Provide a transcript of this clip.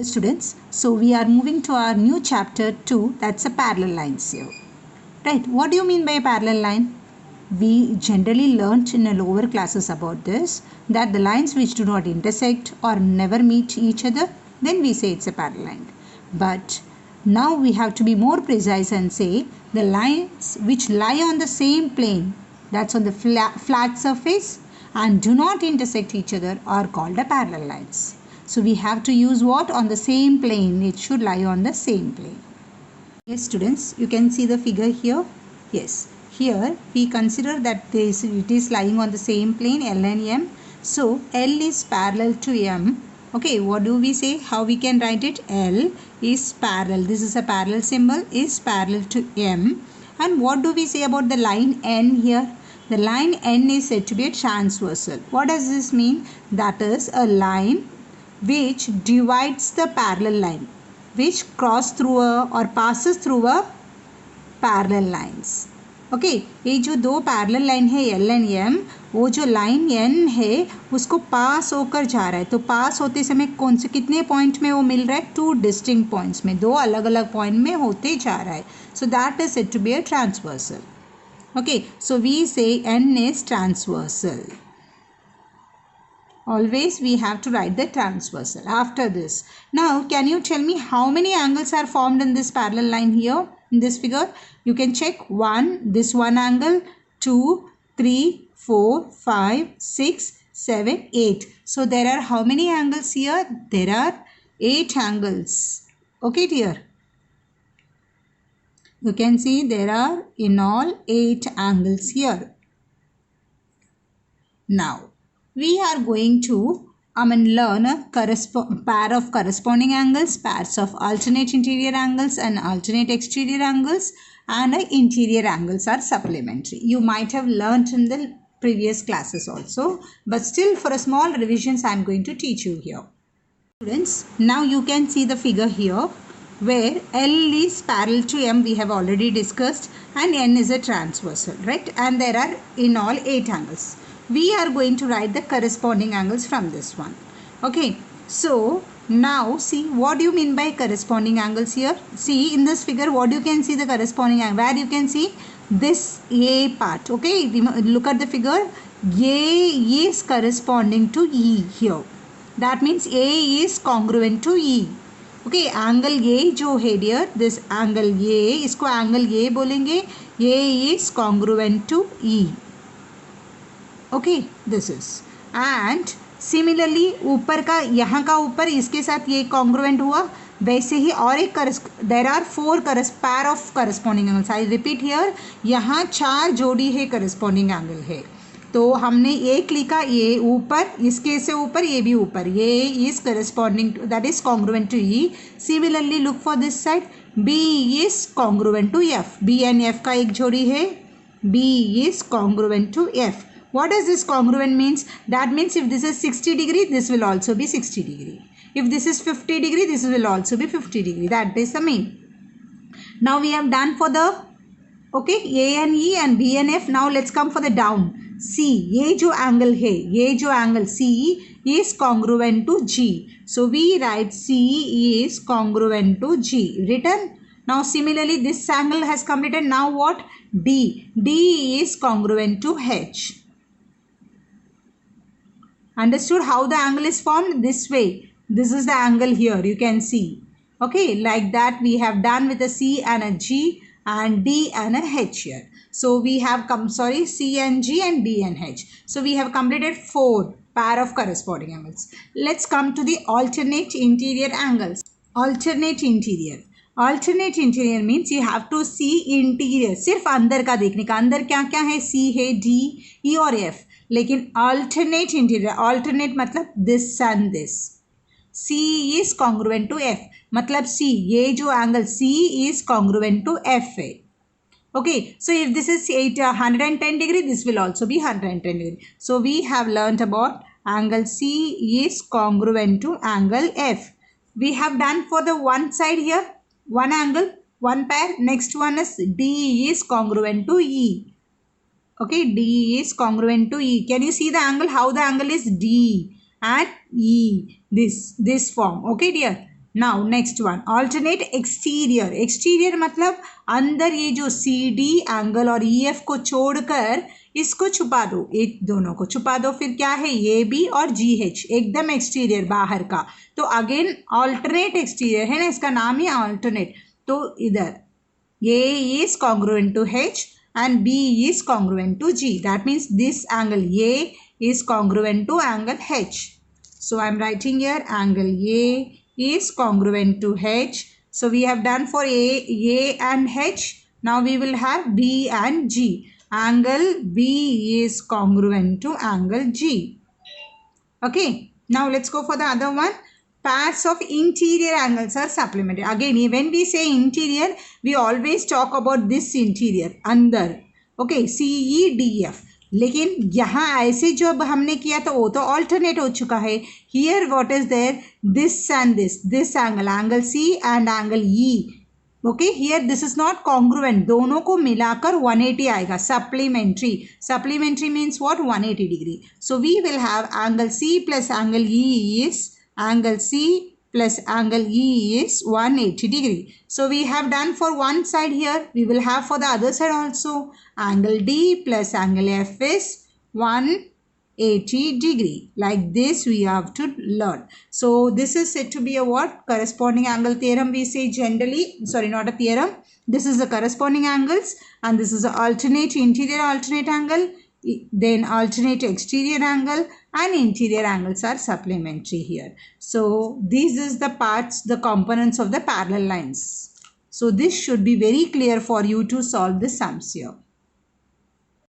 Students, so we are moving to our new chapter 2, that's a parallel lines here. Right, what do you mean by a parallel line? We generally learnt in the lower classes about this, that the lines which do not intersect or never meet each other, then we say it's a parallel line. But now we have to be more precise and say the lines which lie on the same plane, that's on the flat surface, and do not intersect each other are called a parallel lines. So we have to use what? On the same plane. It should lie on the same plane. Yes, students, you can see the figure here. Yes, here we consider that it is lying on the same plane, L and M. So L is parallel to M. Okay, what do we say? How we can write it? L is parallel. This is a parallel symbol, is parallel to M. And what do we say about the line N here? The line N is said to be a transversal. What does this mean? That is a line which divides the parallel line, which cross through or passes through a parallel lines. Okay ये जो दो parallel line है L and M, वो जो line N है उसको पास होकर जा रहा है. तो पास होते समय कौन से कितने पॉइंट में वो मिल रहा है? 2 डिस्टिंक्ट पॉइंट्स में, 2 अलग अलग पॉइंट में होते जा रहा है. So that is said to be a transversal. Okay, so we say N is transversal. Always we have to write the transversal after this. Now can you tell me how many angles are formed in this parallel line here in this figure? You can check 1, this one angle, 2, 3, 4, 5, 6, 7, 8. So there are how many angles here? There are 8 angles. Okay dear. You can see there are in all 8 angles here. Now we are going to learn a pair of corresponding angles, pairs of alternate interior angles and alternate exterior angles, and interior angles are supplementary. You might have learnt in the previous classes also, but still for a small revisions I am going to teach you here. Students, now you can see the figure here where L is parallel to M, we have already discussed, and N is a transversal, right? And there are in all 8 angles. We are going to write the corresponding angles from this one. Okay, so now see what do you mean by corresponding angles here? See in this figure what you can see the corresponding angle, where you can see this A part. Okay, look at the figure. A is corresponding to E here. That means A is congruent to E. Okay, angle A जो है dear, this angle A, इसको angle A बोलेंगे. A is congruent to E. Okay, this is. And similarly ऊपर का, यहाँ का ऊपर इसके साथ ये congruent हुआ, वैसे ही और एक there are 4 pair of corresponding angles. I repeat here, यहाँ 4 जोड़ी है corresponding angle है. तो हमने एक लिखा ये ऊपर, इसके से ऊपर ये भी ऊपर, ये is corresponding to, that is congruent to E. Similarly look for this side, B is congruent to F. B and F का एक जोड़ी है, B is congruent to F. What does this congruent means? That means if this is 60 degree, this will also be 60 degree. If this is 50 degree, this will also be 50 degree. That is the mean. Now we have done for the, okay, A and E and B and F. Now let's come for the down. C, ये जो angle है, ये जो angle C is congruent to G. So we write C is congruent to G. Written. Now similarly this angle has completed. Now what? D. D is congruent to H. Understood how the angle is formed? This way. This is the angle here. You can see. Okay, like that we have done with a C and a G and D and a H here. So we have C and G and D and H. So we have completed 4 pair of corresponding angles. Let's come to the alternate interior angles. Alternate interior. Alternate interior means you have to see interior. सिर्फ अंदर का देखने का. अंदर क्या क्या है? C है, D, E और F. लेकिन alternate interior, alternate मतलब this and this. C is congruent to F. मतलब C, ये जो angle C is congruent to F है. Okay, so if this is 110 degree, this will also be 110 degree. So we have learnt about angle C is congruent to angle F. We have done for the one side here, one angle, one pair. Next one is D is congruent to E. Okay, D is congruent to E. Can you see the angle? How the angle is D and E. This form. Okay dear. Now next one alternate exterior. Exterior मतलब अंदर ये जो C D angle और E F को छोड़कर इसको छुपा दो, एक दोनों को छुपा दो. फिर क्या है, ए बी और जी एच एकदम एक्सटीरियर बाहर का. तो अगेन ऑल्टरनेट एक्सटीरियर है ना, इसका नाम ही ऑल्टरनेट. तो इधर A is congruent to H and B is congruent to G. That means this angle A is congruent to angle H. So I am writing here angle A is congruent to H. So we have done for A and H. Now we will have B and G. Angle B is congruent to angle G. Okay. Now let's go for the other one. Pairs of interior angles are supplementary. Again, when we say interior, we always talk about this interior, अंदर. Okay, CEDF. लेकिन यहाँ ऐसे जो अब हमने किया तो वो तो alternate हो चुका है. Here what is there? This and this angle, angle C and angle E. Okay, here this is not congruent. दोनों को मिलाकर 180 आएगा. Supplementary. Supplementary means what? 180 degree. So we will have angle C plus angle E is angle C plus angle E is 180 degree. So we have done for one side here. We will have for the other side also. Angle D plus angle F is 180 degree. Like this we have to learn. So this is said to be a what? Corresponding angle theorem we say generally. Sorry, not a theorem. This is the corresponding angles and this is the alternate interior alternate angle. Then alternate exterior angle and interior angles are supplementary here. So this is the parts, the components of the parallel lines. So this should be very clear for you to solve the sums here.